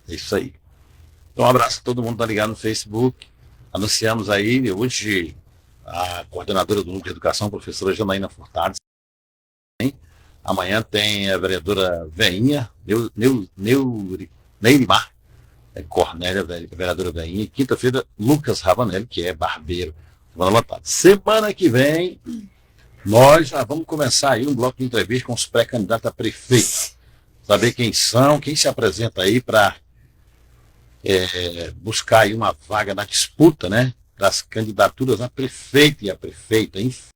É isso aí. Então, um abraço a todo mundo que está ligado no Facebook. Anunciamos aí hoje a coordenadora do Núcleo de Educação, a professora Janaína Furtado. Amanhã tem a vereadora Veinha, Neirimar Cornélia, vereadora Veinha. E quinta-feira, Lucas Ravanelli, que é barbeiro. Semana que vem, nós já vamos começar aí um bloco de entrevista com os pré-candidatos a prefeito. Saber quem são, quem se apresenta aí para buscar aí uma vaga na disputa, né, das candidaturas a prefeito e a prefeita. Enfim.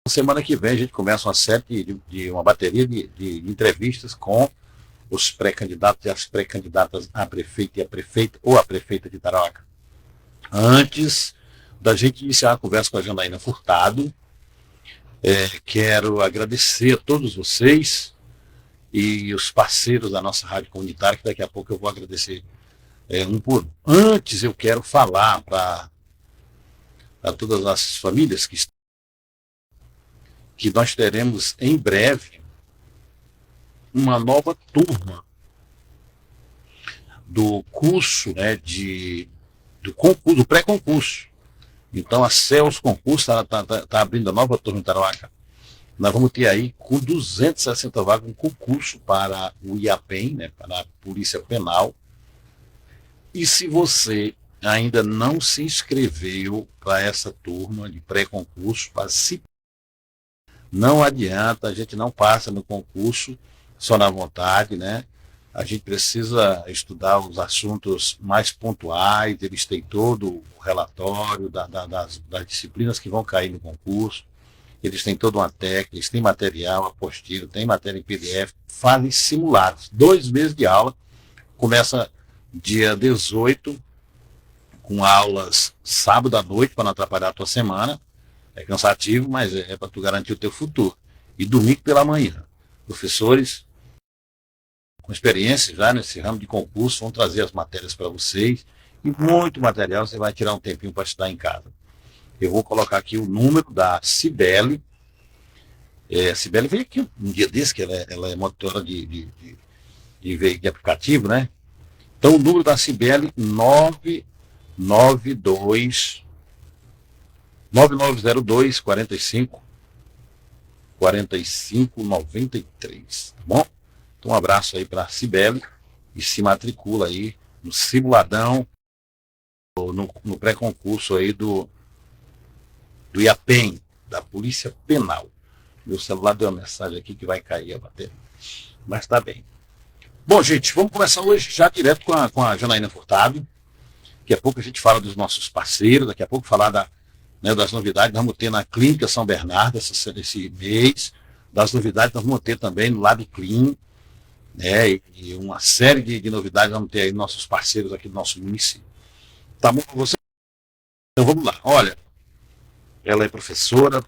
Semana que vem a gente começa uma série uma bateria de entrevistas com os pré-candidatos e as pré-candidatas a prefeito e a prefeita ou a prefeita de Tarauacá. Antes da gente iniciar a conversa com a Janaína Furtado, quero agradecer a todos vocês e os parceiros da nossa rádio comunitária, que daqui a pouco eu vou agradecer um por um. Antes eu quero falar para todas as famílias que nós teremos em breve uma nova turma do curso, né, do concurso, do pré-concurso. Então a CELS Concurso está abrindo a nova turma em Tarauacá. Nós vamos ter aí com 260 vagas um concurso para o IAPEN, né, para a Polícia Penal. E se você ainda não se inscreveu para essa turma de pré-concurso, não adianta, a gente não passa no concurso só na vontade, né? A gente precisa estudar os assuntos mais pontuais, eles têm todo o relatório das disciplinas que vão cair no concurso, eles têm toda uma técnica, eles têm material, apostila, tem matéria em PDF, fazem simulados. 2 meses de aula, começa dia 18, com aulas sábado à noite, para não atrapalhar a tua semana. É cansativo, mas é para tu garantir o teu futuro. E domingo pela manhã. Professores com experiência já nesse ramo de concurso vão trazer as matérias para vocês. E muito material, você vai tirar um tempinho para estudar em casa. Eu vou colocar aqui o número da Cibele. A Cibele veio aqui um dia desse, que ela é motora de aplicativo, né? Então, o número da Cibele, 9902 4593, tá bom? Então, um abraço aí para a Cibele e se matricula aí no simuladão, no pré-concurso aí do IAPEN, da Polícia Penal. Meu celular deu uma mensagem aqui que vai cair a bateria, mas tá bem. Bom, gente, vamos começar hoje já direto com a Janaína Furtado. Daqui a pouco a gente fala dos nossos parceiros, daqui a pouco falar das novidades. Nós vamos ter na Clínica São Bernardo esse mês, das novidades nós vamos ter também no Lab Clean, né, e uma série de novidades vamos ter aí nossos parceiros aqui do nosso município. Tá bom para você? Então vamos lá. Olha, ela é professora,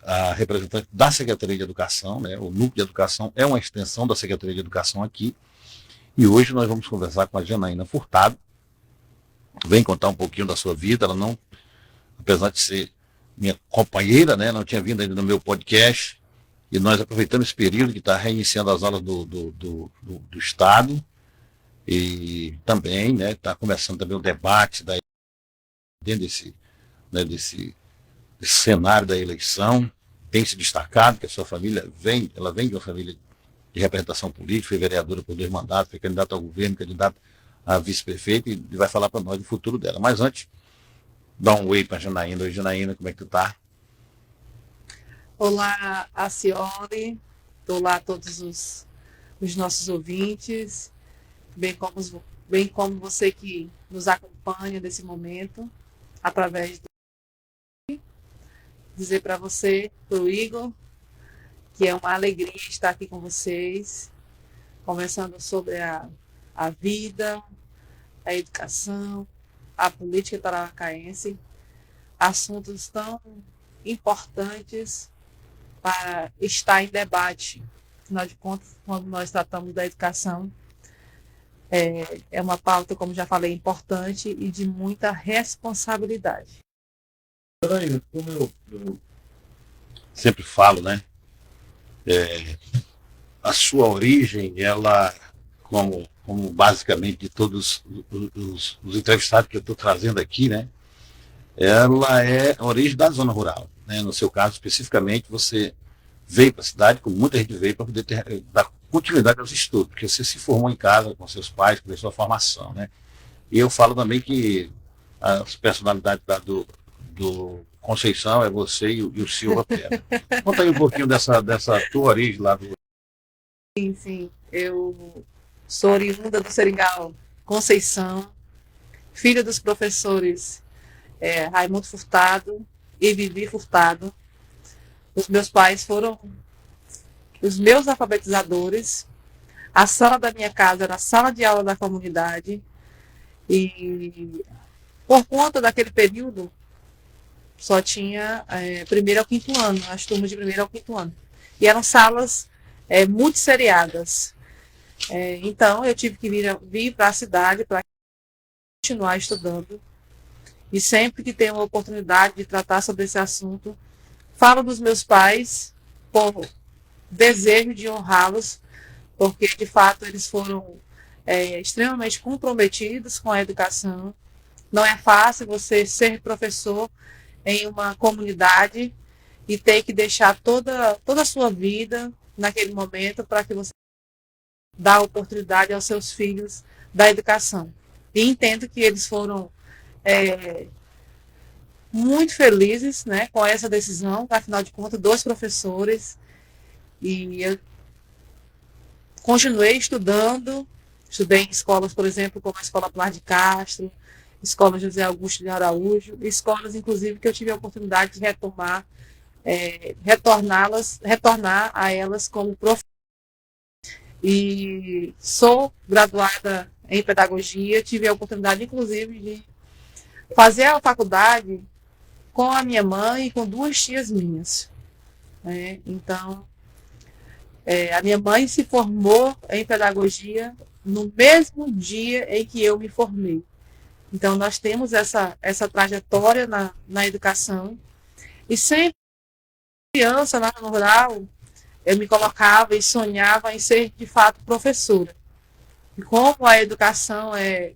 a representante da Secretaria de Educação, né, o Núcleo de Educação é uma extensão da Secretaria de Educação aqui, e hoje nós vamos conversar com a Janaína Furtado. Vem contar um pouquinho da sua vida. Ela não, apesar de ser minha companheira, né, não tinha vindo ainda no meu podcast, e nós aproveitamos esse período que está reiniciando as aulas do Estado, e também, né, está começando também o debate dentro desse cenário da eleição. Tem se destacado que a sua família vem de uma família de representação política, foi vereadora por 2 mandatos, foi candidata ao governo, candidata a vice-prefeita, e vai falar para nós do futuro dela. Mas antes, dá um oi para a Janaína. Oi, Janaína, como é que tu tá? Olá, Acioli. Olá a todos os nossos ouvintes, bem como você que nos acompanha nesse momento, através do... Dizer para você, para o Igor, que é uma alegria estar aqui com vocês, conversando sobre a vida, a educação, a política tarauacaense, assuntos tão importantes para estar em debate. Afinal de contas, quando nós tratamos da educação, é uma pauta, como já falei, importante e de muita responsabilidade. Como eu sempre falo, né? A sua origem, ela como basicamente de todos os entrevistados que eu estou trazendo aqui, né? Ela é a origem da zona rural, né? No seu caso, especificamente, você veio para a cidade, como muita gente veio, para poder dar continuidade aos estudos, porque você se formou em casa com seus pais, começou a formação, né? E eu falo também que a personalidade do Conceição é você e o Silva Pera. Conta aí um pouquinho dessa tua origem lá do. Sim, sim. Eu sou oriunda do Seringal Conceição, filha dos professores Raimundo Furtado e Vivi Furtado. Os meus pais foram os meus alfabetizadores. A sala da minha casa era a sala de aula da comunidade. E por conta daquele período, só tinha primeiro ao quinto ano, as turmas de primeiro ao quinto ano. E eram salas multisseriadas. Então, eu tive que vir para a cidade para continuar estudando. E sempre que tenho a oportunidade de tratar sobre esse assunto, falo dos meus pais por desejo de honrá-los, porque, de fato, eles foram extremamente comprometidos com a educação. Não é fácil você ser professor em uma comunidade e ter que deixar toda a sua vida naquele momento para que você dê a oportunidade aos seus filhos da educação. E entendo que eles foram muito felizes, né, com essa decisão, afinal de contas, 2 professores, e eu continuei estudando, estudei em escolas, por exemplo, como a Escola Pilar de Castro, Escola José Augusto de Araújo, escolas, inclusive, que eu tive a oportunidade de retornar a elas como professora. E sou graduada em pedagogia, tive a oportunidade, inclusive, de fazer a faculdade com a minha mãe e com 2 tias minhas. Então, a minha mãe se formou em pedagogia no mesmo dia em que eu me formei. Então, nós temos essa trajetória na educação. E sempre, criança, lá no rural, eu me colocava e sonhava em ser, de fato, professora. E como a educação é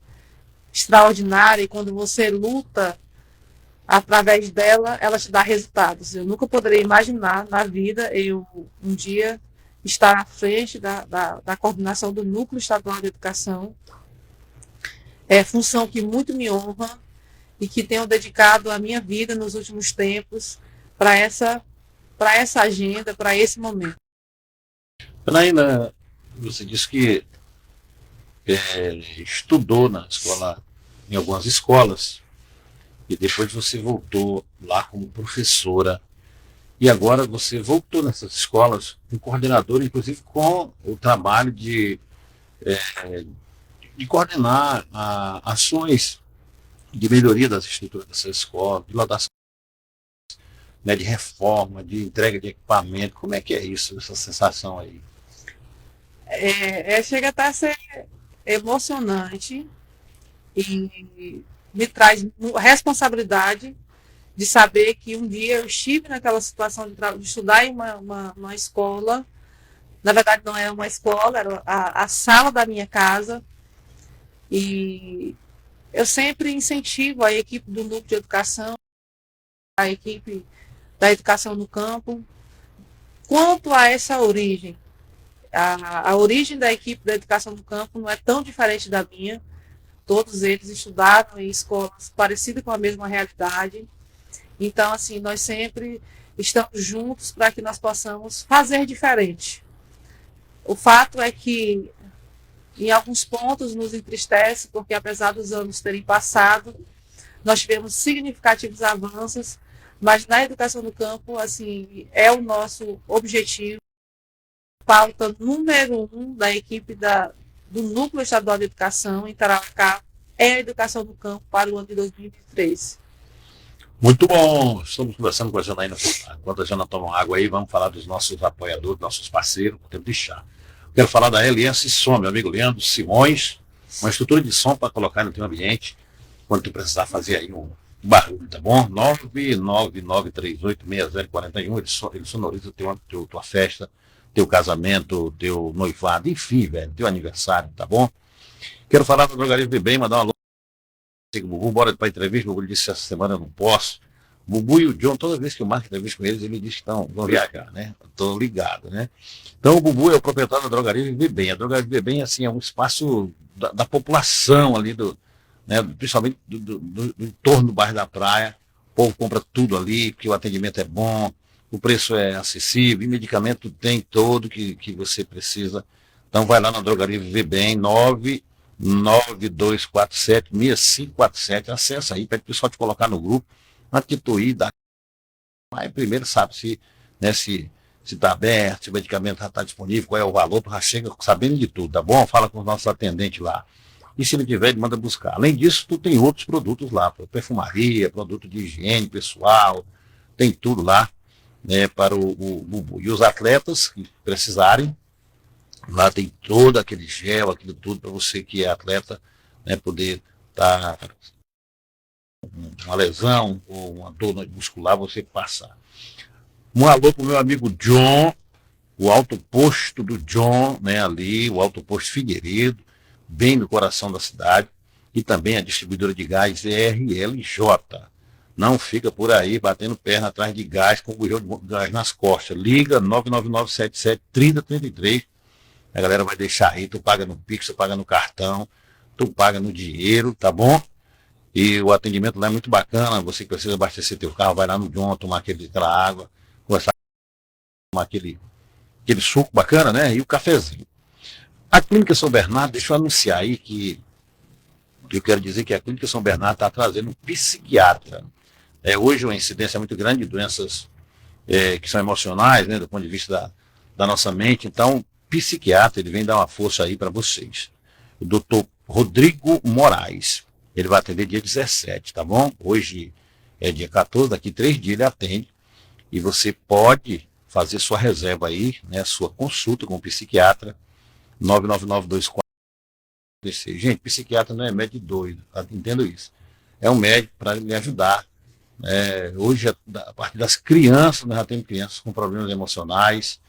extraordinária e quando você luta através dela, ela te dá resultados. Eu nunca poderia imaginar na vida eu um dia estar à frente da coordenação do Núcleo Estadual de Educação. É função que muito me honra e que tenho dedicado a minha vida nos últimos tempos para essa agenda, para esse momento. Janaína, você disse que estudou na escola, em algumas escolas, e depois você voltou lá como professora. E agora você voltou nessas escolas como coordenadora, inclusive com o trabalho de coordenar ações de melhoria das estruturas dessa escola, de lotação, né, de reforma, de entrega de equipamento. Como é que é isso, essa sensação aí? Chega até a ser emocionante e me traz responsabilidade de saber que um dia eu estive naquela situação de estudar em uma escola. Na verdade, não era uma escola, era a sala da minha casa. E eu sempre incentivo a equipe do Núcleo de Educação, a equipe da Educação no Campo, quanto a essa origem. A origem da equipe da Educação no Campo não é tão diferente da minha. Todos eles estudaram em escolas parecidas com a mesma realidade. Então, assim, nós sempre estamos juntos para que nós possamos fazer diferente. O fato é que, em alguns pontos, nos entristece, porque apesar dos anos terem passado, nós tivemos significativos avanços, mas na educação no campo, assim, é o nosso objetivo. Pauta número 1 da equipe do Núcleo Estadual de Educação em Tarauacá é a educação no campo para o ano de 2023. Muito bom! Estamos conversando com a Janaína. Enquanto a Jana toma água aí, vamos falar dos nossos apoiadores, nossos parceiros, com tempo de chá. Quero falar da LS Som, meu amigo Leandro Simões, uma estrutura de som para colocar no teu ambiente, quando tu precisar fazer aí um barulho, tá bom? 999386041, ele sonoriza tua festa, teu casamento, teu noivado, enfim, velho, teu aniversário, tá bom? Quero falar para o Drogaria Viver Bem, mandar uma alô. Bubu, bora para a entrevista. O Bubu disse essa semana eu não posso. O Bubu e o John, toda vez que eu marco entrevista com eles, ele diz que vão viajar, né? Estou ligado, né? Então o Bubu é o proprietário da Drogaria Viver Bem. A Drogaria Viver Bem, assim, é um espaço da população ali, né? Principalmente do entorno do bairro da Praia. O povo compra tudo ali, porque o atendimento é bom, o preço é acessível, e medicamento tem todo que você precisa. Então vai lá na Drogaria Viver Bem, 99247-6547. Acessa aí, pede o pessoal te colocar no grupo, na Tituí, aí primeiro sabe se está aberto, se o medicamento já está disponível, qual é o valor, tu já chega sabendo de tudo, tá bom? Fala com os nossos atendentes lá. E se ele tiver, ele manda buscar. Além disso, tu tem outros produtos lá, perfumaria, produto de higiene pessoal, tem tudo lá, né, para o Bubu. E os atletas que precisarem, lá tem todo aquele gel, aquilo tudo para você que é atleta, né, poder estar uma lesão ou uma dor muscular, você passar. Um alô para o meu amigo John, o alto posto do John, né, ali, o alto posto Figueiredo, bem no coração da cidade, e também a distribuidora de gás RLJ. Não fica por aí batendo perna atrás de gás com bujão de gás nas costas. Liga 99977-3033. A galera vai deixar aí, tu paga no Pix, tu paga no cartão, tu paga no dinheiro, tá bom? E o atendimento lá é muito bacana. Você que precisa abastecer teu carro, vai lá no John, tomar aquela água, começar a tomar aquele suco bacana, né? E o cafezinho. A Clínica São Bernardo, deixa eu anunciar aí que eu quero dizer que a Clínica São Bernardo está trazendo um psiquiatra. Hoje uma incidência muito grande de doenças que são emocionais, né, do ponto de vista da nossa mente. Então, psiquiatra, ele vem dar uma força aí para vocês. O doutor Rodrigo Moraes, ele vai atender dia 17, tá bom? Hoje é dia 14, daqui 3 dias ele atende. E você pode fazer sua reserva aí, né, sua consulta com o psiquiatra, 99924. Gente, psiquiatra não é médico doido, tá? Entendo isso. É um médico para lhe ajudar. Hoje, a partir das crianças, nós já temos crianças com problemas emocionais.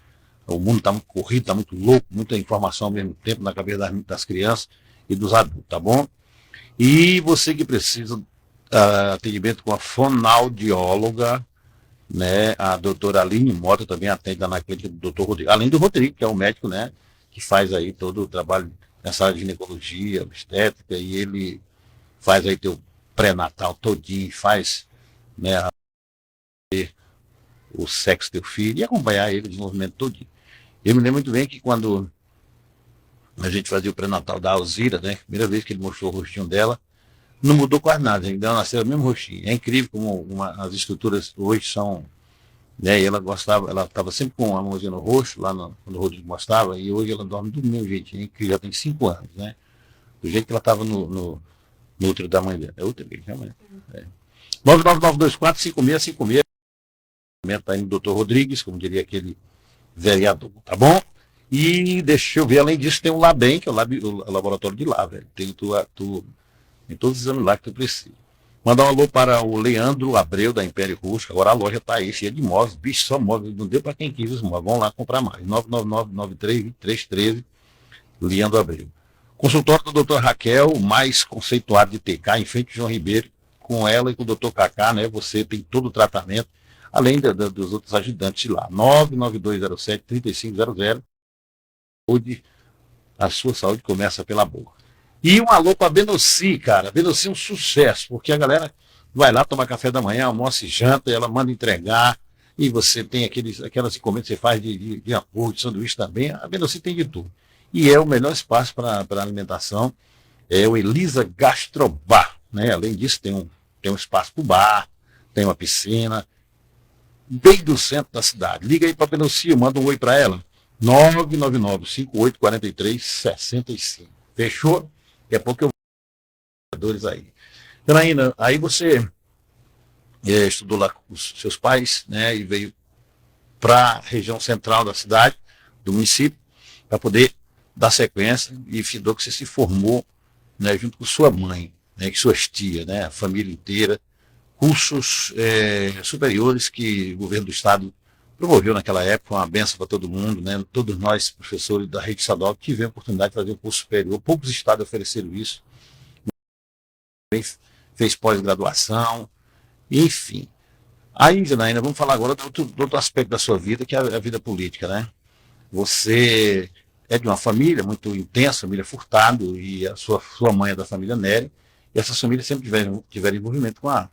O mundo está muito corrido, está muito louco, muita informação ao mesmo tempo na cabeça das crianças e dos adultos, tá bom? E você que precisa atendimento com a fonoaudióloga, né? A doutora Aline Mota também atende lá na clínica do doutor Rodrigo. Além do Rodrigo, que é o médico, né, que faz aí todo o trabalho nessa área de ginecologia, obstétrica, e ele faz aí teu pré-natal todinho, faz, né, o sexo do teu filho e acompanhar ele, o desenvolvimento todinho. Eu me lembro muito bem que quando a gente fazia o pré-natal da Alzira, né, primeira vez que ele mostrou o rostinho dela, não mudou quase nada, ainda nasceu o mesmo rostinho. É incrível como as estruturas hoje são, né, e ela gostava, ela estava sempre com a mãozinha no rosto, lá quando o Rodrigo mostrava, e hoje ela dorme do mesmo jeitinho, que já tem 5 anos, né, do jeito que ela estava no útero da mãe dela. É útero, realmente. 99924-5656. Está aí no doutor Rodrigues, como diria aquele vereador, tá bom? E deixa eu ver, além disso, tem o Labem, que é o laboratório de lá, velho. Tem todos os exames lá que tu precisa. Mandar um alô para o Leandro Abreu, da Império Rústico. Agora a loja está aí, cheia de móveis, bicho, só móveis. Não deu para quem quis os móveis. Vão lá comprar mais. 999-93-2313, Leandro Abreu. Consultório do doutor Raquel, mais conceituado de TK, em frente ao João Ribeiro. Com ela e com o doutor Cacá, né? Você tem todo o tratamento, além dos outros ajudantes de lá. 99207-3500. Onde a sua saúde começa pela boca. E um alô para a Benoci, cara. Benoci é um sucesso, porque a galera vai lá tomar café da manhã, almoça e janta, e ela manda entregar, e você tem aquelas encomendas que você faz de hambúrguer, de sanduíche também. A Benoci tem de tudo. E é o melhor espaço para alimentação. É o Elisa Gastrobar, né? Além disso, tem um espaço para o bar, tem uma piscina, bem do centro da cidade. Liga aí para a Benoci, manda um oi para ela. 999-5843-65. Fechou? Daqui a pouco eu vou aí. Janaína, aí você estudou lá com os seus pais, né, e veio para a região central da cidade, do município, para poder dar sequência, e findou que você se formou, né, junto com sua mãe, né, com suas tias, né, a família inteira, cursos superiores que o governo do estado promoveu naquela época uma benção para todo mundo, né? Todos nós, professores da rede estadual, tivemos a oportunidade de fazer o curso superior. Poucos estados ofereceram isso. Fez pós-graduação, enfim. Aí, Janaína, vamos falar agora do outro aspecto da sua vida, que é a vida política, né? Você é de uma família muito intensa, família Furtado, e a sua mãe é da família Nery, e essas famílias sempre tiveram envolvimento com o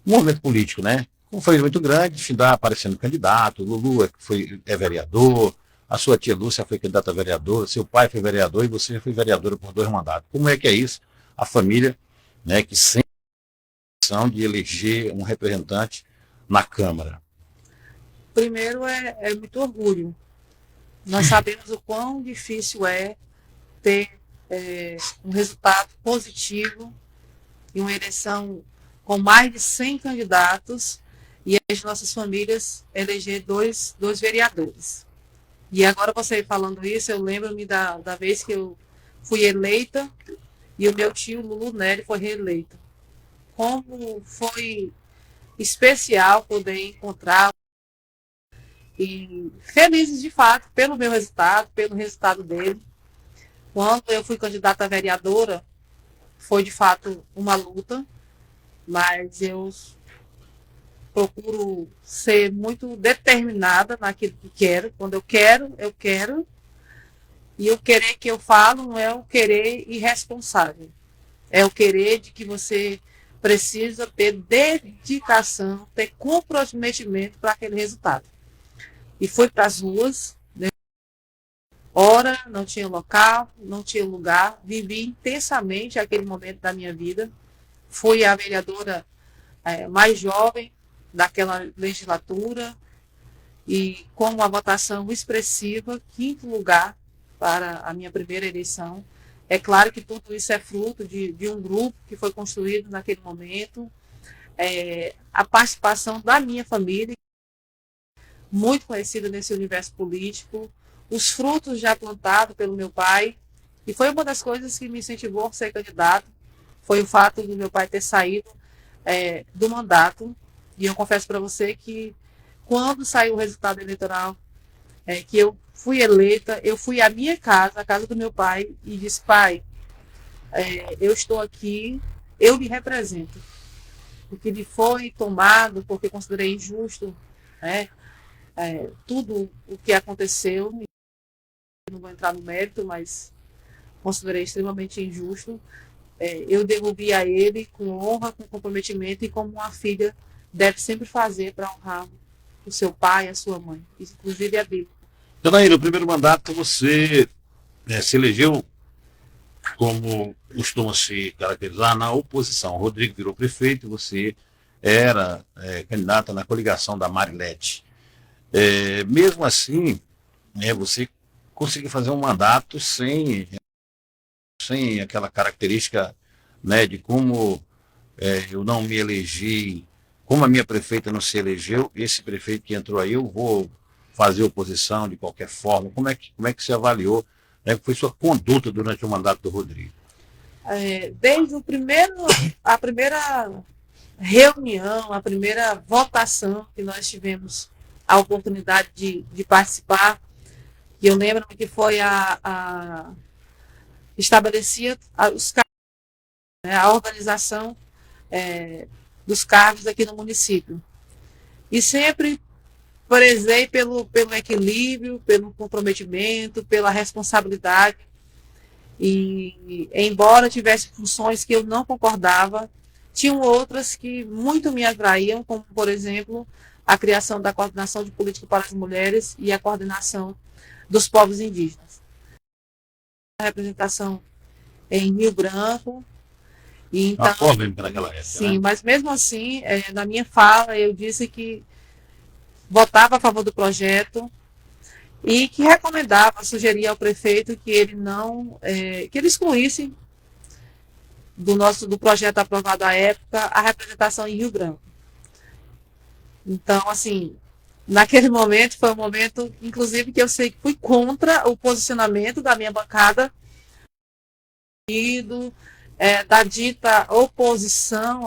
movimento político, né? Uma família muito grande, Findá aparecendo candidato, Lulu é vereador, a sua tia Lúcia foi candidata a vereadora, seu pai foi vereador e você já foi vereadora por 2 mandatos. Como é que é isso? A família, né, que sempre tem a missão de eleger um representante na Câmara. Primeiro é muito orgulho. Nós sabemos o quão difícil é ter um resultado positivo em uma eleição com mais de 100 candidatos e as nossas famílias eleger dois vereadores. E agora você falando isso, eu lembro-me da vez que eu fui eleita e o meu tio Lulu Nery foi reeleito. Como foi especial poder encontrar e felizes de fato pelo meu resultado, pelo resultado dele. Quando eu fui candidata a vereadora, foi de fato uma luta, mas eu procuro ser muito determinada naquilo que quero. Quando eu quero, eu quero. E o querer que eu falo não é o querer irresponsável. É o querer de que você precisa ter dedicação, ter comprometimento para aquele resultado. E fui para as ruas, né? Hora, não tinha local, não tinha lugar, vivi intensamente aquele momento da minha vida. Fui a vereadora mais jovem daquela legislatura e com uma votação expressiva, 5º lugar para a minha primeira eleição. É claro que tudo isso é fruto de um grupo que foi construído naquele momento, a participação da minha família, muito conhecida nesse universo político, os frutos já plantados pelo meu pai, e foi uma das coisas que me incentivou a ser candidato, foi o fato de meu pai ter saído do mandato, e eu confesso para você que quando saiu o resultado eleitoral, que eu fui eleita, eu fui à minha casa, à casa do meu pai, e disse: pai, eu estou aqui, eu lhe represento. O que lhe foi tomado, porque considerei injusto, né, tudo o que aconteceu, não vou entrar no mérito, mas considerei extremamente injusto, eu devolvi a ele com honra, com comprometimento e como uma filha deve sempre fazer para honrar o seu pai e a sua mãe, inclusive a Bíblia. Janaína, no primeiro mandato você se elegeu como costuma se caracterizar na oposição. O Rodrigo virou prefeito e você era candidata na coligação da Marilete. Mesmo assim, você conseguiu fazer um mandato sem aquela característica, né, de como eu não me elegi, como a minha prefeita não se elegeu, esse prefeito que entrou aí, eu vou fazer oposição de qualquer forma. Como é que você avaliou, né, que foi sua conduta durante o mandato do Rodrigo? Desde a primeira reunião, a primeira votação que nós tivemos a oportunidade de participar, e eu lembro que foi estabelecia os cargos, né, a organização dos cargos aqui no município. E sempre prezei pelo equilíbrio, pelo comprometimento, pela responsabilidade. E, embora tivesse funções que eu não concordava, tinham outras que muito me atraíam, como, por exemplo, a criação da coordenação de política para as mulheres e a coordenação dos povos indígenas. A representação em Rio Branco. E, então, uma polêmica naquela época, sim, né? mas mesmo assim, na minha fala, eu disse que votava a favor do projeto e que recomendava, sugeria ao prefeito que ele não, que ele excluísse do projeto aprovado à época a representação em Rio Branco. Então, assim, naquele momento foi um momento, inclusive, que eu sei que fui contra o posicionamento da minha bancada da dita oposição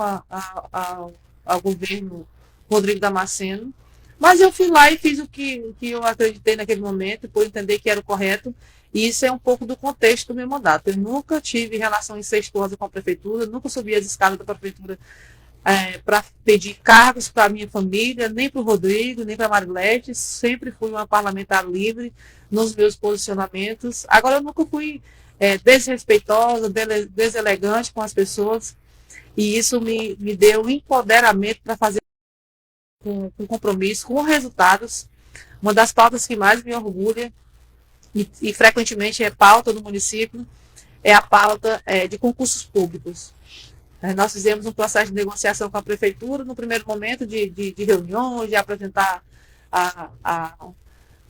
ao governo Rodrigo Damasceno, Mas eu fui lá e fiz o que eu acreditei naquele momento, por entender que era o correto. E isso é um pouco do contexto do meu mandato. Eu nunca tive relação incestuosa com a prefeitura, nunca subi as escadas da prefeitura para pedir cargos para a minha família, nem para o Rodrigo, nem para a Marilete. Sempre fui uma parlamentar livre nos meus posicionamentos. Agora, eu nunca fui desrespeitosa, deselegante com as pessoas. E isso me deu um empoderamento para fazer com compromisso, com resultados. Uma das pautas que mais me orgulha, e frequentemente é pauta do município, é a pauta de concursos públicos. Nós fizemos um processo de negociação com a prefeitura, no primeiro momento de reuniões, de apresentar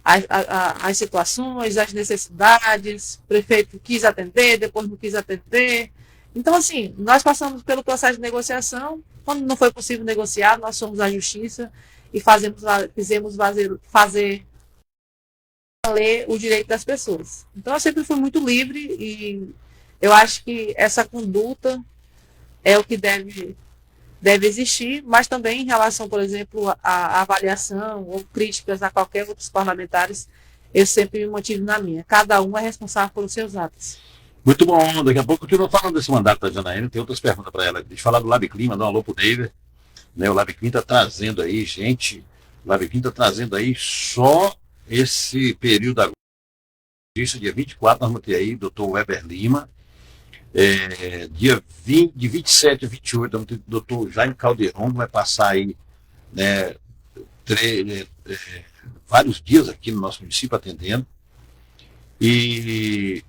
as situações, as necessidades. O prefeito quis atender, depois não quis atender. Então, assim, nós passamos pelo processo de negociação. Quando não foi possível negociar, nós somos à justiça e fizemos fazer valer o direito das pessoas. Então, eu sempre fui muito livre e eu acho que essa conduta é o que deve existir, mas também em relação, por exemplo, à avaliação ou críticas a qualquer outros parlamentares, eu sempre me mantive na minha. Cada um é responsável pelos seus atos. Muito bom, daqui a pouco eu continuo falando desse mandato da Janaína, tem outras perguntas para ela. Deixa eu falar do LabClim, dar um alô pro David. Né, o LabClim está trazendo aí, gente, o LabClim está trazendo aí só esse período agora. Dia 24, nós vamos ter aí doutor Weber Lima. Dia 20, de 27 a 28, vamos ter o doutor Jaime Caldeirão, que vai passar aí, né, vários dias aqui no nosso município atendendo. E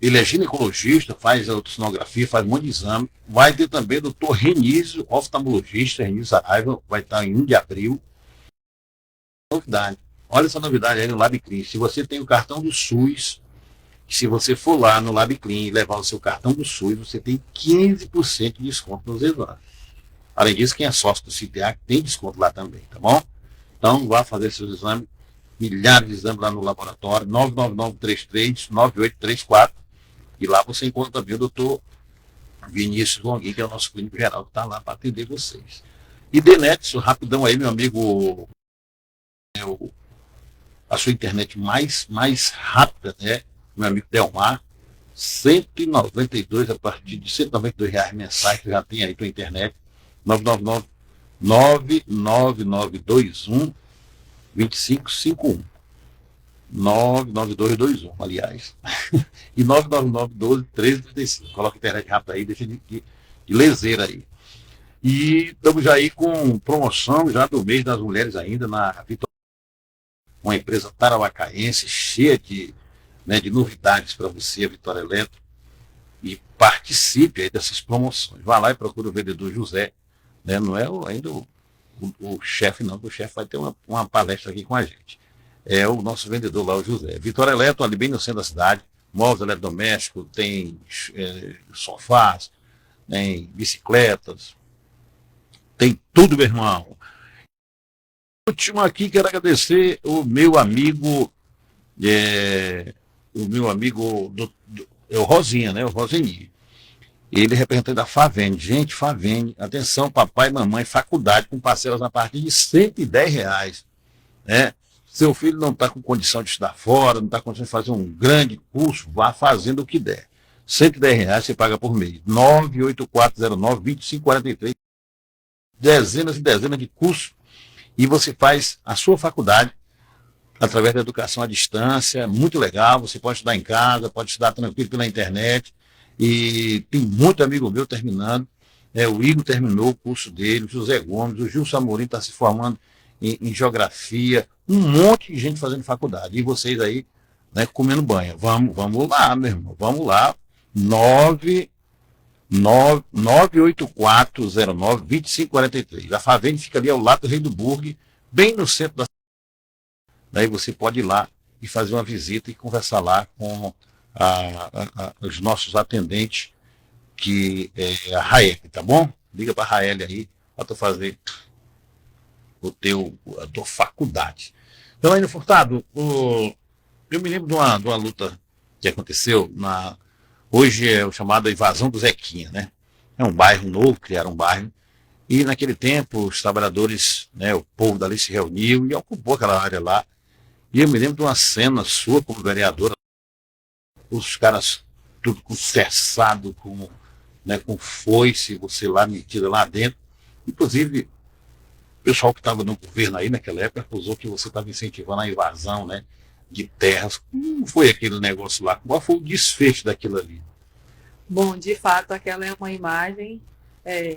ele é ginecologista, faz ultrassonografia, faz um monte de exame. Vai ter também o doutor Renísio, oftalmologista, Renísio Saraiva, vai estar em 1 de abril. Novidade. Olha essa novidade aí no LabClim. Se você tem o cartão do SUS, se você for lá no LabClim e levar o seu cartão do SUS, você tem 15% de desconto nos exames. Além disso, quem é sócio do CTA tem desconto lá também, tá bom? Então, vá fazer seus exames, milhares de exames lá no laboratório, 99933-9834. E lá você encontra também o doutor Vinícius Longuinho, que é o nosso clínico geral, que está lá para atender vocês. E Denetson, rapidão aí, meu amigo, a sua internet mais rápida, né? Meu amigo Delmar, 192, a partir de R$192 mensais, que já tem aí tua internet, 999-99921-2551. 99221, aliás. E 999-12-1335. Coloca a internet rápida aí, deixa de leseira aí. E estamos já aí com promoção já do mês das mulheres ainda na Vitória, uma empresa tarauacaense cheia de novidades para você, a Vitória Eletro, e participe aí dessas promoções. Vá lá e procure o vendedor José, né? Não é ainda o chefe não, o chefe vai ter uma palestra aqui com a gente. É o nosso vendedor lá, o José. Vitória Eletro, ali bem no centro da cidade, móveis eletrodomésticos, tem sofás, tem bicicletas, tem tudo, meu irmão. Último aqui, quero agradecer o meu amigo, o Rosinha, né? O Roseni. Ele é representante da Favene. Gente, Favene, atenção, papai e mamãe, faculdade com parcelas a partir de R$110, né? Seu filho não está com condição de estudar fora, não está com condição de fazer um grande curso, vá fazendo o que der. R$110 você paga por mês. 98409-2543. Dezenas e dezenas de cursos. E você faz a sua faculdade através da educação à distância. Muito legal. Você pode estudar em casa, pode estudar tranquilo pela internet. E tem muito amigo meu terminando. O Igor terminou o curso dele, o José Gomes, o Gilson Amorim está se formando em geografia, um monte de gente fazendo faculdade. E vocês aí, né, comendo banha. Vamos lá, meu irmão, vamos lá. 98409-2543. A Favene fica ali ao lado do Rei do Burgo, bem no centro da cidade. Daí você pode ir lá e fazer uma visita e conversar lá com os nossos atendentes, que é a Raeli, tá bom? Liga para a Raeli aí, para tu fazer a tua faculdade. Então, aí no Furtado, eu me lembro de uma luta que aconteceu hoje é o chamado Invasão do Zequinha, né? É um bairro novo, criaram um bairro, E naquele tempo, os trabalhadores, né, o povo dali se reuniu e ocupou aquela área lá. E eu me lembro de uma cena sua como vereadora, os caras tudo com cerçado, com foice, você lá metida lá dentro. Inclusive, o pessoal que estava no governo aí naquela época acusou que você estava incentivando a invasão, né, de terras. Como foi aquele negócio lá? Qual foi o desfecho daquilo ali? Bom, de fato, aquela é uma imagem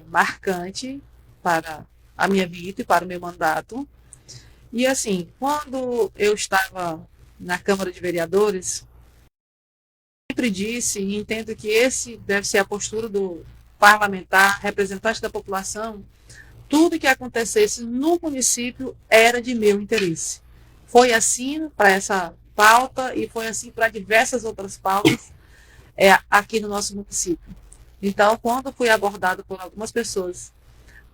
marcante para a minha vida e para o meu mandato. E assim, quando eu estava na Câmara de Vereadores, sempre disse e entendo que esse deve ser a postura do parlamentar, representante da população. Tudo que acontecesse no município era de meu interesse. Foi assim para essa pauta e foi assim para diversas outras pautas aqui no nosso município. Então, quando fui abordado por algumas pessoas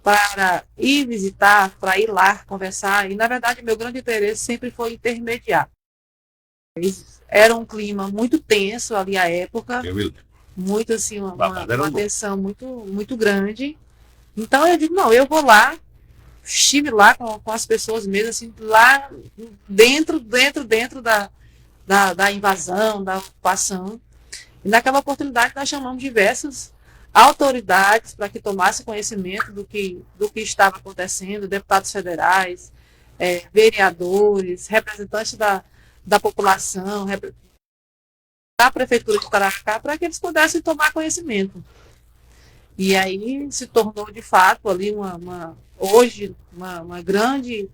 para ir visitar, para ir lá conversar, e na verdade meu grande interesse sempre foi intermediar. Era um clima muito tenso ali à época, muito assim, uma tensão muito grande. Então eu digo, não, eu vou lá, estive lá com as pessoas mesmo, assim, lá dentro da invasão, da ocupação. E naquela oportunidade nós chamamos diversas autoridades para que tomassem conhecimento do que estava acontecendo, deputados federais, vereadores, representantes da população, da Prefeitura de Tararacá, para que eles pudessem tomar conhecimento. E aí se tornou, de fato, ali hoje uma grande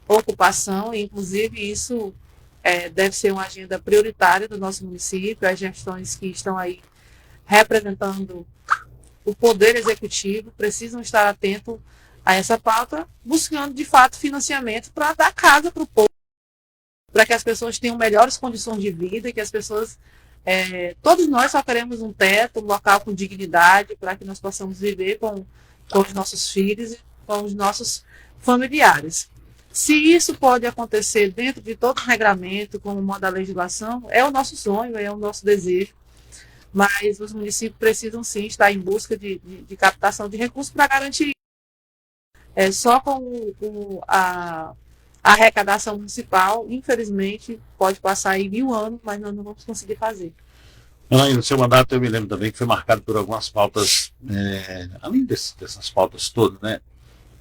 ocupação, e inclusive isso deve ser uma agenda prioritária do nosso município, as gestões que estão aí representando o Poder Executivo precisam estar atentos a essa pauta, buscando, de fato, financiamento para dar casa para o povo, para que as pessoas tenham melhores condições de vida, que as pessoas todos nós só queremos um teto, um local com dignidade, para que nós possamos viver com os nossos filhos e com os nossos familiares. Se isso pode acontecer dentro de todo o regramento, como modo da legislação, é o nosso sonho, é o nosso desejo, mas os municípios precisam sim estar em busca de captação de recursos para garantir. Só com a arrecadação municipal, infelizmente, pode passar aí 1000 anos, mas nós não vamos conseguir fazer. E no seu mandato eu me lembro também que foi marcado por algumas pautas, além dessas pautas todas, né?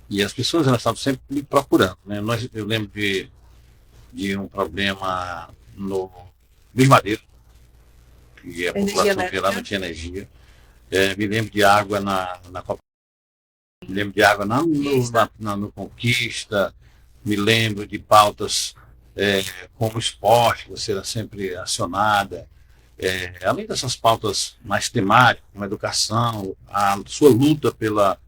E as pessoas elas estavam sempre me procurando, né? Eu lembro de um problema no Luiz Madeiro, que a população via lá não tinha energia. Me lembro de água na Copa, me lembro de água no Conquista, me lembro de pautas como esporte, você era sempre acionada. Além dessas pautas mais temáticas, como a educação, a sua luta pela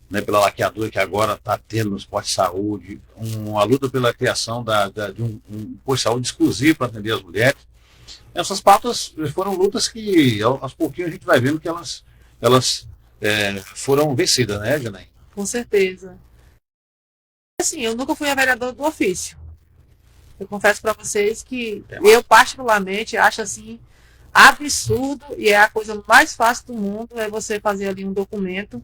laqueadura que agora está tendo no esporte de saúde, uma luta pela criação de um posto de saúde exclusivo para atender as mulheres. Essas pautas foram lutas que, aos pouquinhos, a gente vai vendo que elas foram vencidas, né, Janaína? Com certeza. Assim, eu nunca fui a vereadora do ofício. Eu confesso para vocês que eu, particularmente, acho assim absurdo, e é a coisa mais fácil do mundo, é você fazer ali um documento,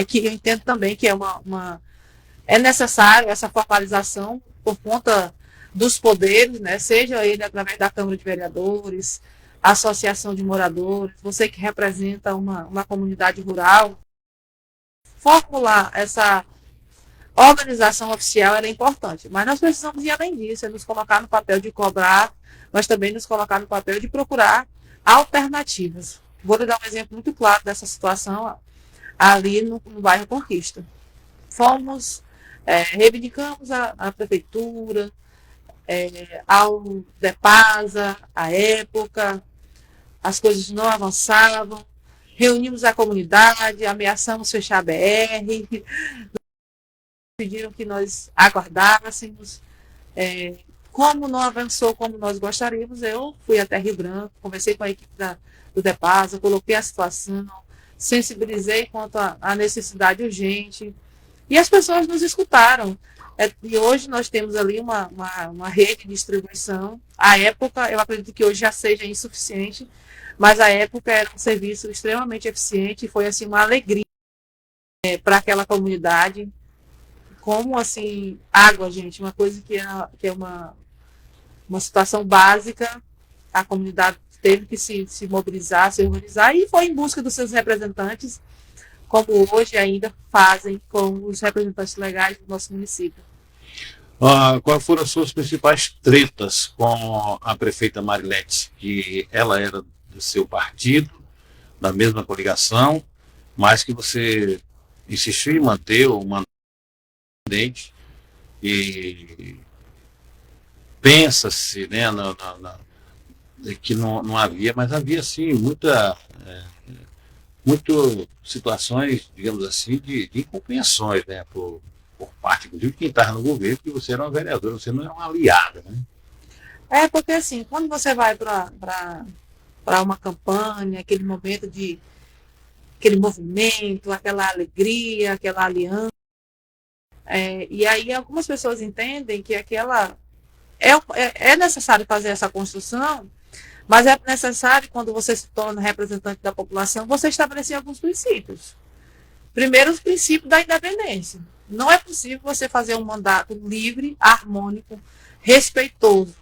que eu entendo também que é necessário essa formalização por conta dos poderes, né, seja ele através da Câmara de Vereadores, associação de moradores, você que representa uma comunidade rural, formular essa organização oficial é importante, mas nós precisamos ir além disso, nos colocar no papel de cobrar, mas também nos colocar no papel de procurar alternativas. Vou lhe dar um exemplo muito claro dessa situação ali no bairro Conquista. Reivindicamos a prefeitura, ao DEPASA, à época, as coisas não avançavam, reunimos a comunidade, ameaçamos fechar a BR, pediram que nós aguardássemos. Como não avançou como nós gostaríamos, eu fui até Rio Branco, conversei com a equipe do DEPASA, coloquei a situação, sensibilizei quanto à necessidade urgente, e as pessoas nos escutaram. E hoje nós temos ali uma rede de distribuição. À época, eu acredito que hoje já seja insuficiente, mas à época era um serviço extremamente eficiente e foi assim uma alegria para aquela comunidade. Como assim, água, gente, uma coisa que é uma situação básica, a comunidade teve que se mobilizar, se organizar e foi em busca dos seus representantes, como hoje ainda fazem com os representantes legais do nosso município. Quais foram as suas principais tretas com a prefeita Marilete, que ela era do seu partido, da mesma coligação, mas que você insistiu em manter o mandato e pensa-se, né, que não havia, mas havia sim muito situações, digamos assim, de incompreensões, né, por parte, inclusive, de quem estava no governo, que você era uma vereadora, você não era uma aliada, né? Porque assim, quando você vai para uma campanha, aquele momento aquele movimento, aquela alegria, aquela aliança, e aí algumas pessoas entendem que é necessário fazer essa construção, mas é necessário, quando você se torna representante da população, você estabelecer alguns princípios. Primeiro, os princípios da independência. Não é possível você fazer um mandato livre, harmônico, respeitoso,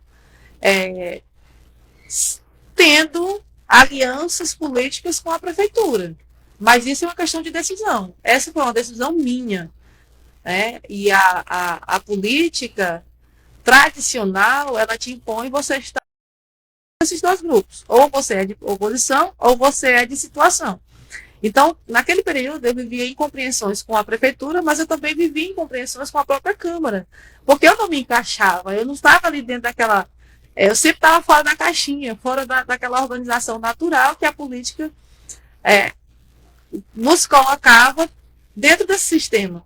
tendo alianças políticas com a prefeitura. Mas isso é uma questão de decisão. Essa foi uma decisão minha. E a política tradicional, ela te impõe você estar nesses dois grupos. Ou você é de oposição, ou você é de situação. Então, naquele período, eu vivia incompreensões com a prefeitura, mas eu também vivia incompreensões com a própria Câmara. Porque eu não me encaixava, eu não estava ali dentro daquela... eu sempre estava fora da caixinha, fora daquela organização natural que a política nos colocava dentro desse sistema.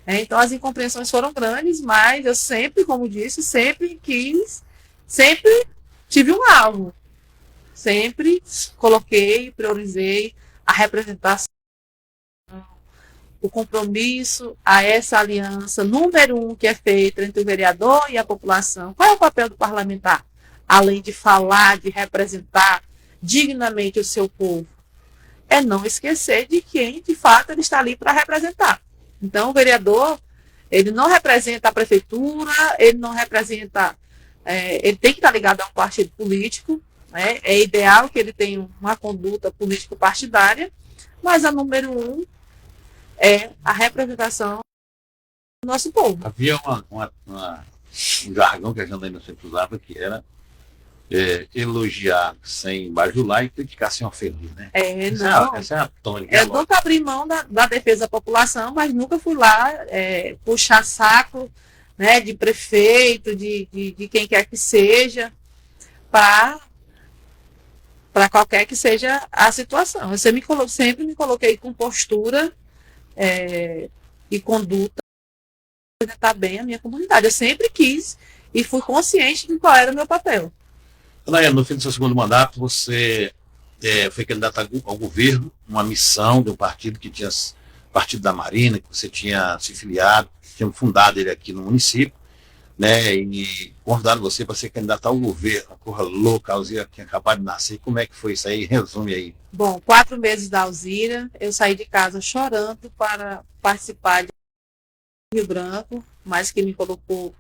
Então, as incompreensões foram grandes, mas eu sempre, como disse, sempre tive um alvo. Sempre coloquei, priorizei a representação, o compromisso a essa aliança número 1 que é feita entre o vereador e a população. Qual é o papel do parlamentar? Além de falar, de representar dignamente o seu povo, é não esquecer de quem, de fato, ele está ali para representar. Então, o vereador, ele não representa a prefeitura, ele não representa... ele tem que estar ligado a um partido político, né? É ideal que ele tenha uma conduta político-partidária, mas a número 1 é a representação do nosso povo. Havia um jargão que a Janaína sempre usava, que era elogiar sem bajular e criticar sem ofender, né? Essa é a tônica. Eu nunca abri mão da defesa da população, mas nunca fui lá puxar saco, né, de prefeito, de quem quer que seja, para qualquer que seja a situação. Eu sempre me coloquei com postura e conduta para representar bem a minha comunidade. Eu sempre quis e fui consciente de qual era o meu papel. Janaína, no fim do seu segundo mandato, você foi candidata ao governo, uma missão de um partido que tinha Partido da Marina, que você tinha se filiado, tinha fundado ele aqui no município, né, e convidaram você para ser candidata ao governo, uma porra louca, a Alzira tinha acabado de nascer. Como é que foi isso aí? Resume aí. Bom, 4 meses da Alzira, eu saí de casa chorando para participar de Rio Branco, mas que me colocou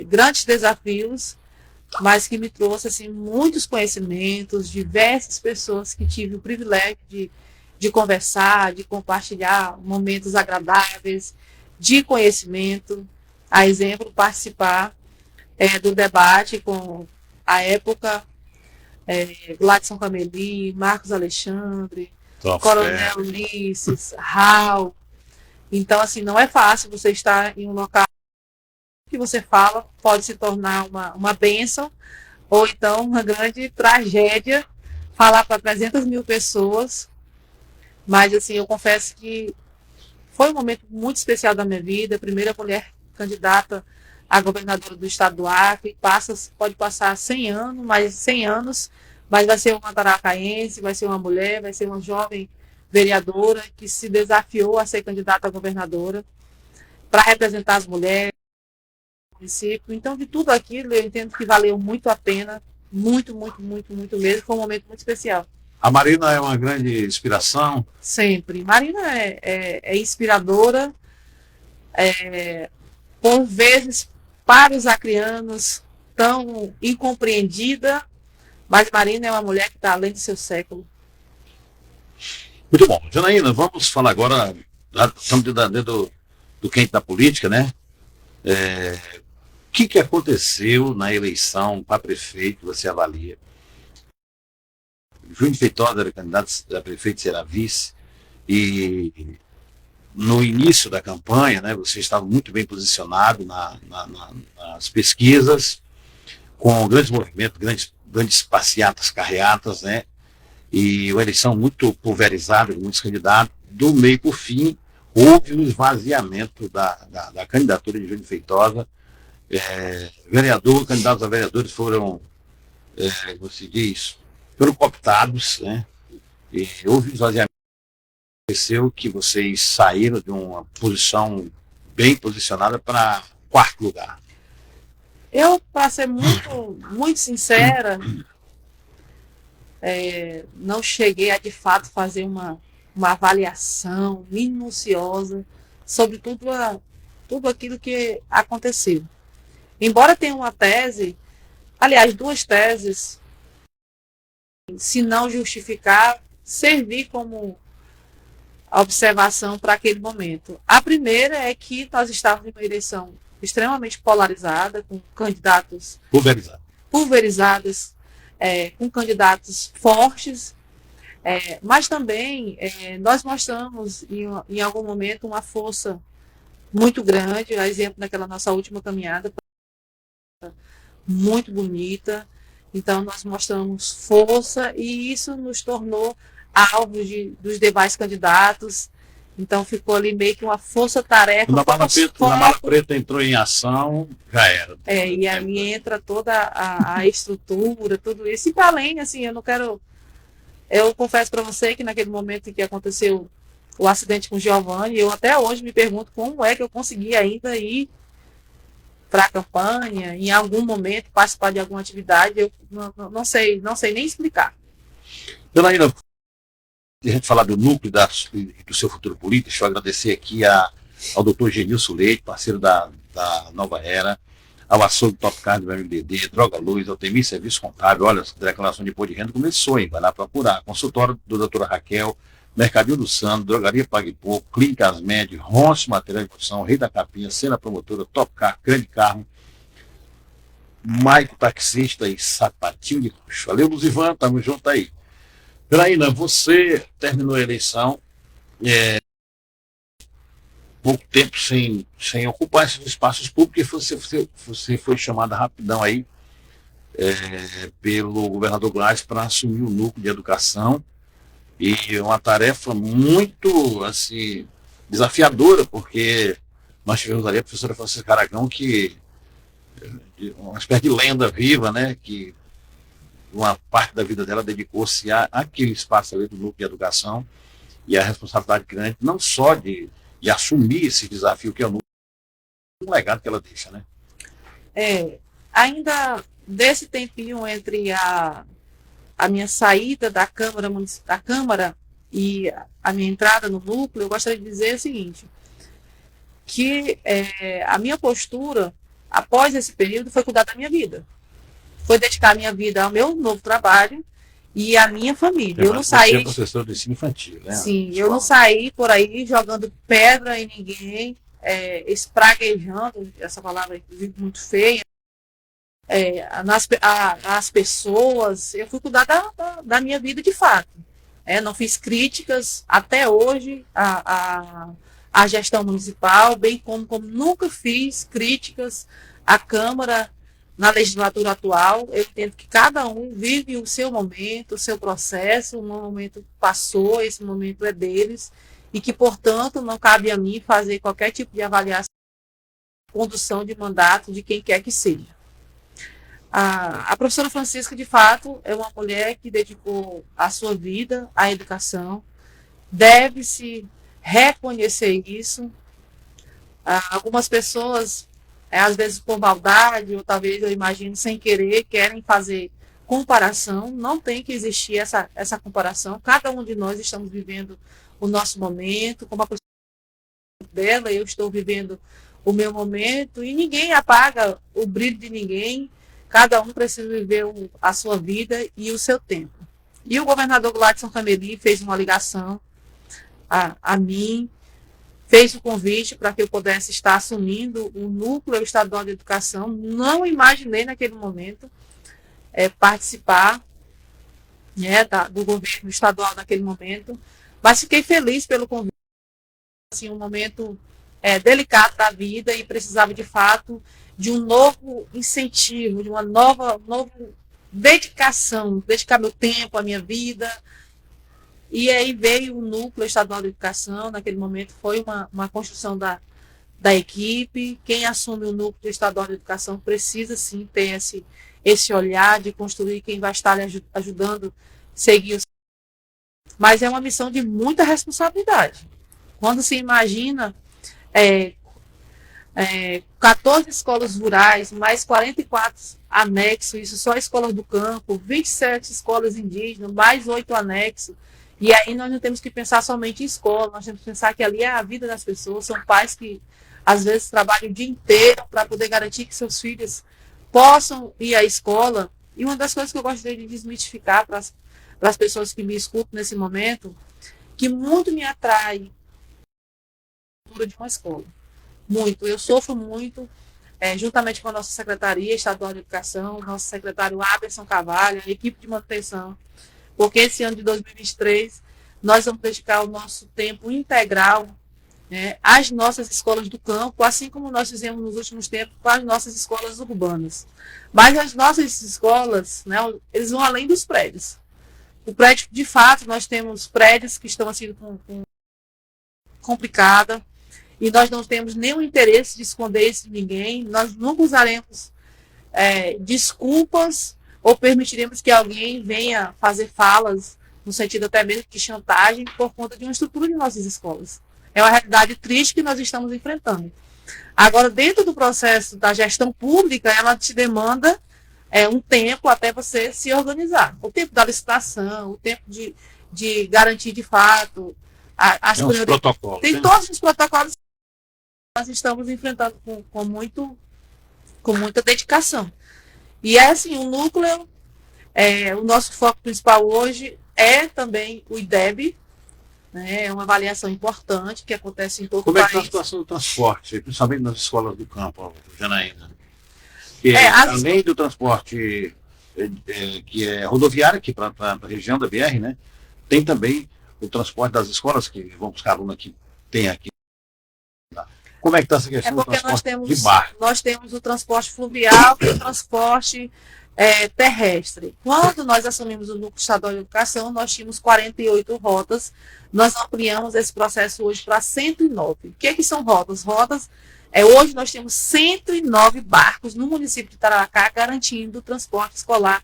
grandes desafios, mas que me trouxe assim, muitos conhecimentos, diversas pessoas que tive o privilégio de conversar, de compartilhar momentos agradáveis, de conhecimento. A exemplo, participar do debate com, à época, Gladson Cameli, Marcos Alexandre, Coronel Ulisses, Raul. Então, assim, não é fácil você estar em um local que você fala, pode se tornar uma bênção, ou então uma grande tragédia, falar para 300 mil pessoas. Mas, assim, eu confesso que foi um momento muito especial da minha vida, a primeira mulher candidata a governadora do estado do Acre, pode passar 100 anos, mas vai ser uma taracaense, vai ser uma mulher, vai ser uma jovem vereadora que se desafiou a ser candidata a governadora para representar as mulheres do município. Então, de tudo aquilo, eu entendo que valeu muito a pena, muito, muito, muito, muito mesmo, foi um momento muito especial. A Marina é uma grande inspiração. Sempre. Marina é inspiradora, por vezes, para os acrianos, tão incompreendida, mas Marina é uma mulher que está além do seu século. Muito bom. Janaína, vamos falar agora, estamos dentro do quente da política, né? O que aconteceu na eleição para prefeito, você avalia? Júnior Feitosa era candidato a prefeito, será vice, e no início da campanha, né, você estava muito bem posicionado nas pesquisas, com grandes movimentos, grandes passeatas, carreatas, né, e uma eleição muito pulverizada, com muitos candidatos. Do meio para o fim, houve um esvaziamento da candidatura de Júnior Feitosa. Candidatos a vereadores foram, como se diz, foram cooptados, né, e houve um esvaziamento. Aconteceu que vocês saíram de uma posição bem posicionada para quarto lugar. Eu, para ser muito sincera, não cheguei a de fato fazer uma avaliação minuciosa sobre tudo aquilo que aconteceu. Embora tenha uma tese, aliás, duas teses, se não justificar, servir como observação para aquele momento. A primeira é que nós estávamos em uma eleição extremamente polarizada, com candidatos pulverizados, com candidatos fortes, mas também nós mostramos em algum momento uma força muito grande, a exemplo daquela nossa última caminhada, muito bonita. Então nós mostramos força e isso nos tornou alvo dos demais candidatos. Então ficou ali meio que uma força-tarefa. Quando a Mala Preta entrou em ação, já era. E ali entra toda a estrutura, tudo isso. E para além, assim, eu confesso para você que naquele momento em que aconteceu o acidente com o Giovanni, eu até hoje me pergunto como é que eu consegui ainda ir para a campanha, em algum momento participar de alguma atividade. Eu não sei nem explicar. Janaína, a gente falar do núcleo do seu futuro político, deixa eu agradecer aqui ao doutor Genilson Leite, parceiro da Nova Era, ao açougue Top Card do MBD, Droga Luz, Altemir Serviço Contábil. Olha, a declaração de imposto de renda começou, hein? Vai lá procurar. Consultório do doutora Raquel, Mercadinho do Sandro, Drogaria Pague Pouco, Clínicas Med, Ronce Material de Construção, Rei da Capinha, Cena Promotora, Top Car, Grande Carro, Maico Taxista e Sapatinho de Luxo. Valeu, Luzivan, tamo junto aí. Janaína, você terminou a eleição pouco tempo sem ocupar esses espaços públicos, e você foi chamada rapidão aí pelo governador Glass para assumir o núcleo de educação, e uma tarefa muito assim, desafiadora, porque nós tivemos ali a professora Francisca Aragão, que uma espécie de lenda viva, né, que uma parte da vida dela dedicou-se àquele espaço ali do núcleo de educação, e a responsabilidade grande, não só de assumir esse desafio que é o núcleo, um legado que ela deixa, né? Ainda desse tempinho entre a minha saída da Câmara e a minha entrada no núcleo, eu gostaria de dizer o seguinte, que a minha postura, após esse período, foi cuidar da minha vida. Foi dedicar a minha vida ao meu novo trabalho e à minha família. Eu não saí. Você é professor do ensino infantil, né? Sim, eu não saí por aí jogando pedra em ninguém, espraguejando, essa palavra inclusive muito feia, nas pessoas. Eu fui cuidar da minha vida de fato. Não fiz críticas até hoje à gestão municipal, bem como nunca fiz críticas à Câmara. Na legislatura atual, eu entendo que cada um vive o seu momento, o seu processo, o momento passou, esse momento é deles, e que, portanto, não cabe a mim fazer qualquer tipo de avaliação, condução de mandato de quem quer que seja. A professora Francisca, de fato, é uma mulher que dedicou a sua vida à educação, deve-se reconhecer isso. Algumas pessoas, às vezes por maldade, ou talvez eu imagino sem querer, querem fazer comparação, não tem que existir essa comparação. Cada um de nós estamos vivendo o nosso momento, como a pessoa dela, eu estou vivendo o meu momento, e ninguém apaga o brilho de ninguém, cada um precisa viver a sua vida e o seu tempo. E o governador Gladson Cameli fez uma ligação a mim, fez o convite para que eu pudesse estar assumindo o Núcleo Estadual de Educação. Não imaginei naquele momento participar, né, do governo estadual naquele momento, mas fiquei feliz pelo convite. Assim, um momento delicado da vida, e precisava de fato de um novo incentivo, de uma nova dedicação, dedicar meu tempo, a minha vida. E aí veio o Núcleo Estadual de Educação. Naquele momento foi uma construção da equipe. Quem assume o Núcleo Estadual de Educação precisa sim ter esse olhar de construir quem vai estar lhe ajudando a seguir os. Mas é uma missão de muita responsabilidade. Quando se imagina 14 escolas rurais, mais 44 anexos, isso só escolas do campo, 27 escolas indígenas, mais 8 anexos. E aí nós não temos que pensar somente em escola, nós temos que pensar que ali é a vida das pessoas. São pais que às vezes trabalham o dia inteiro para poder garantir que seus filhos possam ir à escola. E uma das coisas que eu gostaria de desmistificar para as pessoas que me escutam nesse momento, que muito me atrai de uma escola. Muito. Eu sofro muito, juntamente com a nossa Secretaria Estadual de Educação, nosso secretário Aberson Carvalho, a equipe de manutenção, porque esse ano de 2023 nós vamos dedicar o nosso tempo integral, né, às nossas escolas do campo, assim como nós fizemos nos últimos tempos com as nossas escolas urbanas. Mas as nossas escolas, né, eles vão além dos prédios. O prédio, de fato, nós temos prédios que estão assim com complicada, e nós não temos nenhum interesse de esconder isso de ninguém. Nós nunca usaremos desculpas ou permitiremos que alguém venha fazer falas, no sentido até mesmo de chantagem, por conta de uma estrutura de nossas escolas. É uma realidade triste que nós estamos enfrentando. Agora, dentro do processo da gestão pública, ela te demanda um tempo até você se organizar. O tempo da licitação, o tempo de garantir de fato as protocolos. Tem todos os protocolos que nós estamos enfrentando com muita dedicação. E é assim, o núcleo, o nosso foco principal hoje é também o IDEB, né, é uma avaliação importante que acontece em todo o país. Como é que está a situação do transporte, principalmente nas escolas do campo, Janaína? Além do transporte que é rodoviário aqui para a região da BR, né, tem também o transporte das escolas que vão buscar aluno que tem aqui. Como é que está essa questão do transporte de barco? Nós temos o transporte fluvial e o transporte terrestre. Quando nós assumimos o Núcleo Estadual de Educação, nós tínhamos 48 rotas. Nós ampliamos esse processo hoje para 109. O que são rotas? Rotas, hoje nós temos 109 barcos no município de Tararacá, garantindo o transporte escolar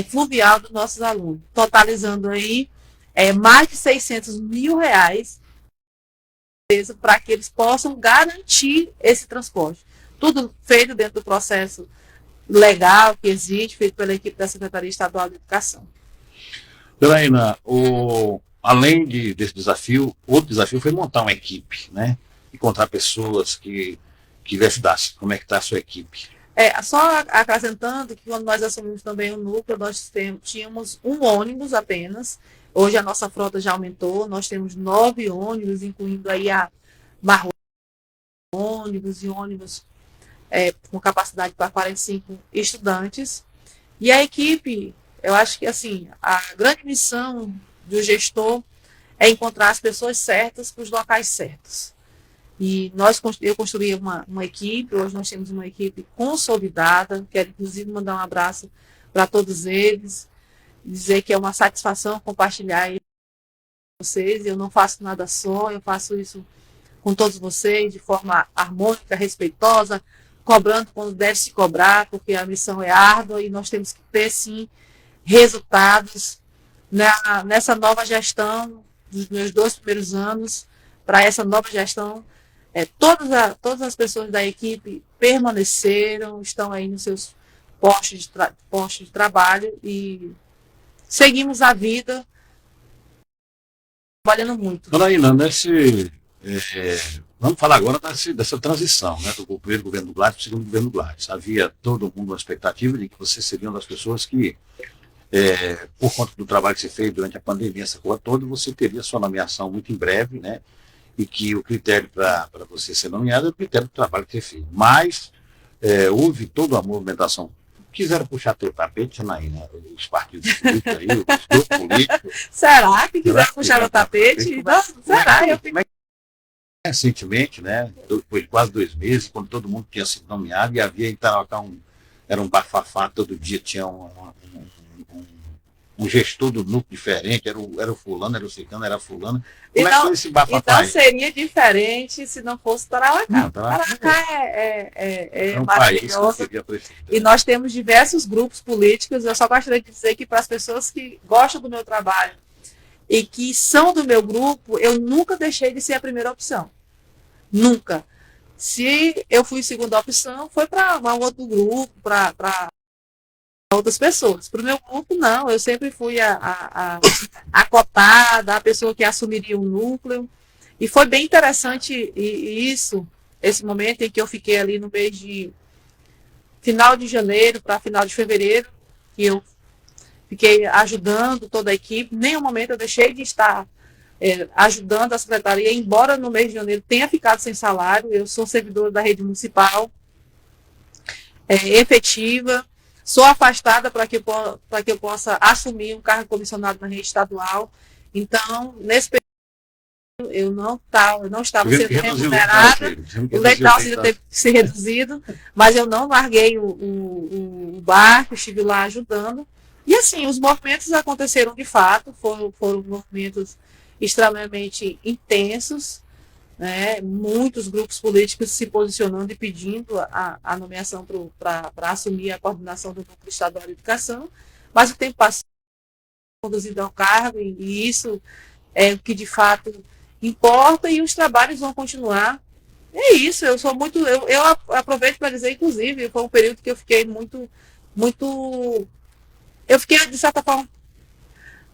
fluvial dos nossos alunos, totalizando aí mais de R$600 mil para que eles possam garantir esse transporte. Tudo feito dentro do processo legal que existe, feito pela equipe da Secretaria Estadual de Educação. Janaína, além desse desafio, outro desafio foi montar uma equipe, né? Encontrar pessoas que lhe ajudassem. Como é que está a sua equipe? Só acrescentando que quando nós assumimos também o núcleo, nós tínhamos um ônibus apenas. Hoje a nossa frota já aumentou, nós temos 9 ônibus, incluindo aí a Marro ônibus e ônibus com capacidade para 45 estudantes. E a equipe, eu acho que assim, a grande missão do gestor é encontrar as pessoas certas para os locais certos. E eu construí uma equipe, hoje nós temos uma equipe consolidada, quero inclusive mandar um abraço para todos eles, dizer que é uma satisfação compartilhar isso com vocês. Eu não faço nada só, eu faço isso com todos vocês, de forma harmônica, respeitosa, cobrando quando deve se cobrar, porque a missão é árdua e nós temos que ter, sim, resultados nessa nova gestão dos meus 2 primeiros anos. Para essa nova gestão, todas as pessoas da equipe permaneceram, estão aí nos seus postos de trabalho e seguimos a vida trabalhando muito. Janaína, vamos falar agora dessa transição, né, do primeiro governo do Gladys para o segundo governo do Gladys. Havia todo mundo uma expectativa de que você seria uma das pessoas que, por conta do trabalho que você fez durante a pandemia, essa coisa toda, você teria sua nomeação muito em breve, né, e que o critério para você ser nomeado é o critério do trabalho que você fez. Mas houve toda uma movimentação. Quiseram puxar teu tapete, Janaína, os partidos políticos aí, os grupos políticos. Será que quiseram puxar o tapete? Será? Recentemente, né, depois de quase 2 meses, quando todo mundo tinha sido nomeado, e havia então era um bafafá, todo dia tinha um gestor do núcleo diferente, era o fulano, era o ciclano, era a fulana. Como é que foi esse bafafá? Então seria diferente se não fosse Tarauacá. Tarauacá é um maravilhoso. E nós temos diversos grupos políticos. Eu só gostaria de dizer que para as pessoas que gostam do meu trabalho e que são do meu grupo, eu nunca deixei de ser a primeira opção. Nunca. Se eu fui segunda opção, foi para um outro grupo, para outras pessoas. Para o meu grupo, não. Eu sempre fui a cotada, a pessoa que assumiria o núcleo. E foi bem interessante esse momento em que eu fiquei ali no mês de final de janeiro para final de fevereiro, que eu fiquei ajudando toda a equipe. Em nenhum momento eu deixei de estar ajudando a secretaria, embora no mês de janeiro tenha ficado sem salário. Eu sou servidora da rede municipal, efetiva. Sou afastada para que eu possa assumir um cargo comissionado na rede estadual. Então, nesse período, eu não estava sendo remunerada. O leite teve que ser reduzido, mas eu não larguei o barco, estive lá ajudando. E assim, os movimentos aconteceram de fato, foram movimentos extremamente intensos, né? Muitos grupos políticos se posicionando e pedindo a nomeação para assumir a coordenação do Núcleo Estadual de Educação, mas o tempo passou, conduzido ao cargo, e isso é o que de fato importa, e os trabalhos vão continuar. É isso, eu aproveito para dizer, inclusive, foi um período que eu fiquei eu fiquei, de certa forma,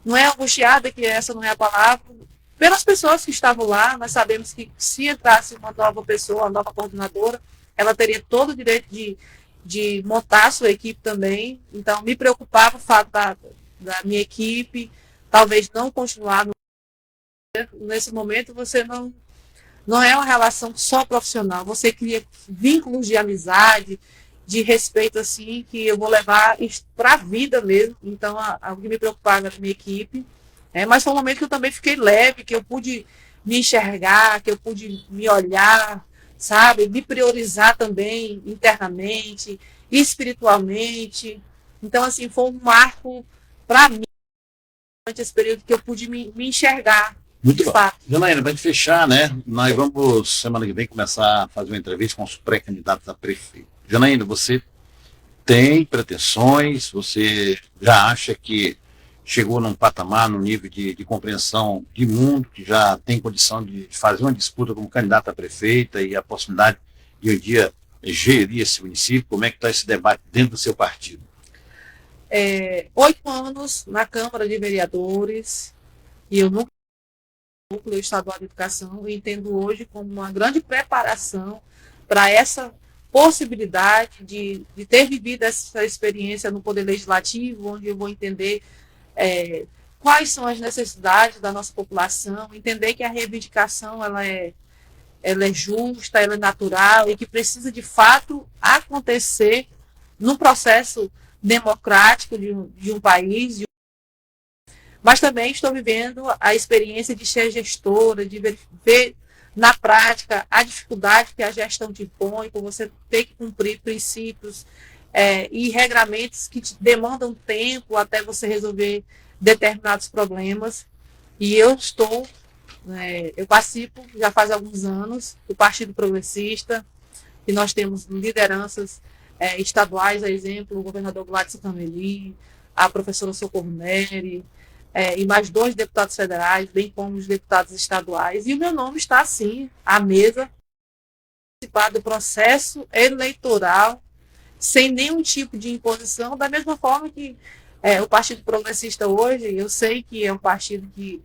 não é angustiada, que essa não é a palavra, pelas pessoas que estavam lá. Nós sabemos que se entrasse uma nova pessoa, uma nova coordenadora, ela teria todo o direito de montar a sua equipe também. Então, me preocupava o fato da minha equipe talvez não continuar. Nesse momento, você não é uma relação só profissional, você cria vínculos de amizade, de respeito, assim, que eu vou levar para a vida mesmo. Então, o que me preocupava era a minha equipe. Mas foi um momento que eu também fiquei leve, que eu pude me enxergar, que eu pude me olhar, sabe? Me priorizar também internamente, espiritualmente. Então, assim, foi um marco para mim durante esse período que eu pude me enxergar. Muito bom. Janaína, para a gente fechar, né? Nós vamos, semana que vem, começar a fazer uma entrevista com os pré-candidatos a prefeito. Janaína, você tem pretensões? Você já acha que chegou num patamar, num nível de compreensão de mundo, que já tem condição de fazer uma disputa como candidata a prefeita e a possibilidade de um dia gerir esse município? Como é que está esse debate dentro do seu partido? 8 anos na Câmara de Vereadores, e eu nunca no Núcleo Estadual de Educação, eu entendo hoje como uma grande preparação para essa possibilidade de ter vivido essa experiência no Poder Legislativo, onde eu vou entender quais são as necessidades da nossa população, entender que a reivindicação ela é justa, ela é natural, e que precisa de fato acontecer no processo democrático de um país. Mas também estou vivendo a experiência de ser gestora, de ver na prática a dificuldade que a gestão te impõe, por você ter que cumprir princípios e regramentos que te demandam tempo até você resolver determinados problemas. E eu participo já faz alguns anos do Partido Progressista, e nós temos lideranças estaduais, a exemplo, o governador Gladys Cameli, a professora Socorro Neri, e mais 2 deputados federais, bem como os deputados estaduais. E o meu nome está, assim, à mesa, participar do processo eleitoral sem nenhum tipo de imposição, da mesma forma que o Partido Progressista hoje, eu sei que é um partido que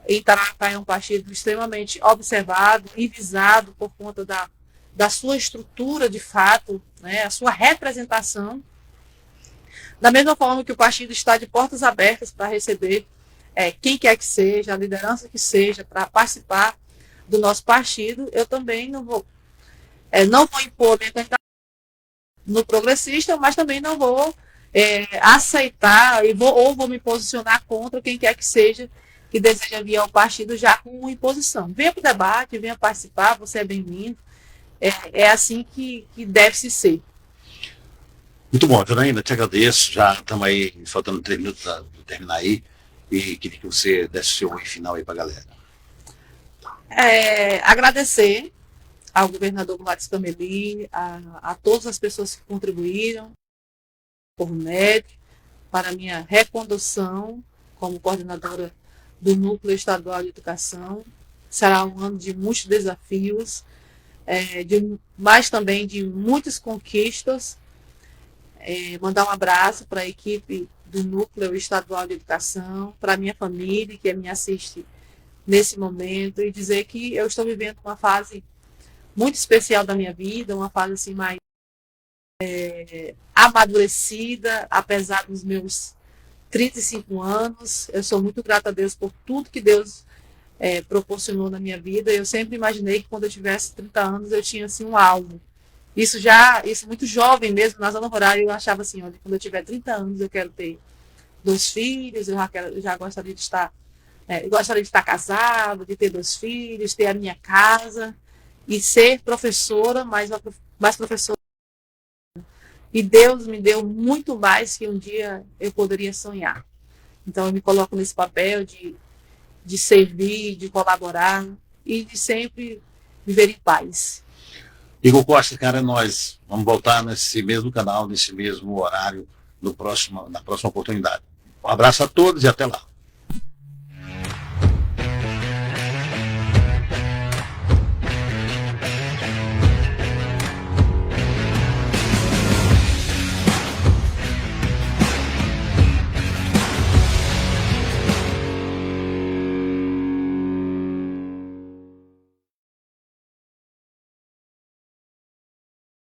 em Itarapá é um partido extremamente observado e visado por conta da sua estrutura de fato, né, a sua representação. Da mesma forma que o partido está de portas abertas para receber quem quer que seja, a liderança que seja, para participar do nosso partido, eu também não vou impor minha candidatura no Progressista, mas também não vou aceitar ou vou me posicionar contra quem quer que seja que deseja vir ao partido já com uma imposição. Venha para o debate, venha participar, você é bem-vindo. É assim que deve-se ser. Muito bom, Janaína, te agradeço. Já estamos aí, faltando 3 minutos para terminar aí. E queria que você desse o seu oi final aí para a galera. Agradecer ao governador Gladys Cameli, a todas as pessoas que contribuíram por MED, para a minha recondução como coordenadora do Núcleo Estadual de Educação. Será um ano de muitos desafios, mas também de muitas conquistas. Mandar um abraço para a equipe do Núcleo Estadual de Educação, para a minha família que me assiste nesse momento, e dizer que eu estou vivendo uma fase muito especial da minha vida, uma fase assim mais amadurecida, apesar dos meus 35 anos. Eu sou muito grata a Deus por tudo que Deus proporcionou na minha vida. Eu sempre imaginei que quando eu tivesse 30 anos eu tinha assim um alvo. Isso muito jovem mesmo, na zona rural, eu achava assim, olha, quando eu tiver 30 anos eu quero ter 2 filhos, eu já gostaria de estar casado, de ter 2 filhos, ter a minha casa e ser professora, mais professora. E Deus me deu muito mais que um dia eu poderia sonhar. Então eu me coloco nesse papel de servir, de colaborar e de sempre viver em paz. Igor Costa, cara, nós vamos voltar nesse mesmo canal, nesse mesmo horário, na próxima oportunidade. Um abraço a todos e até lá.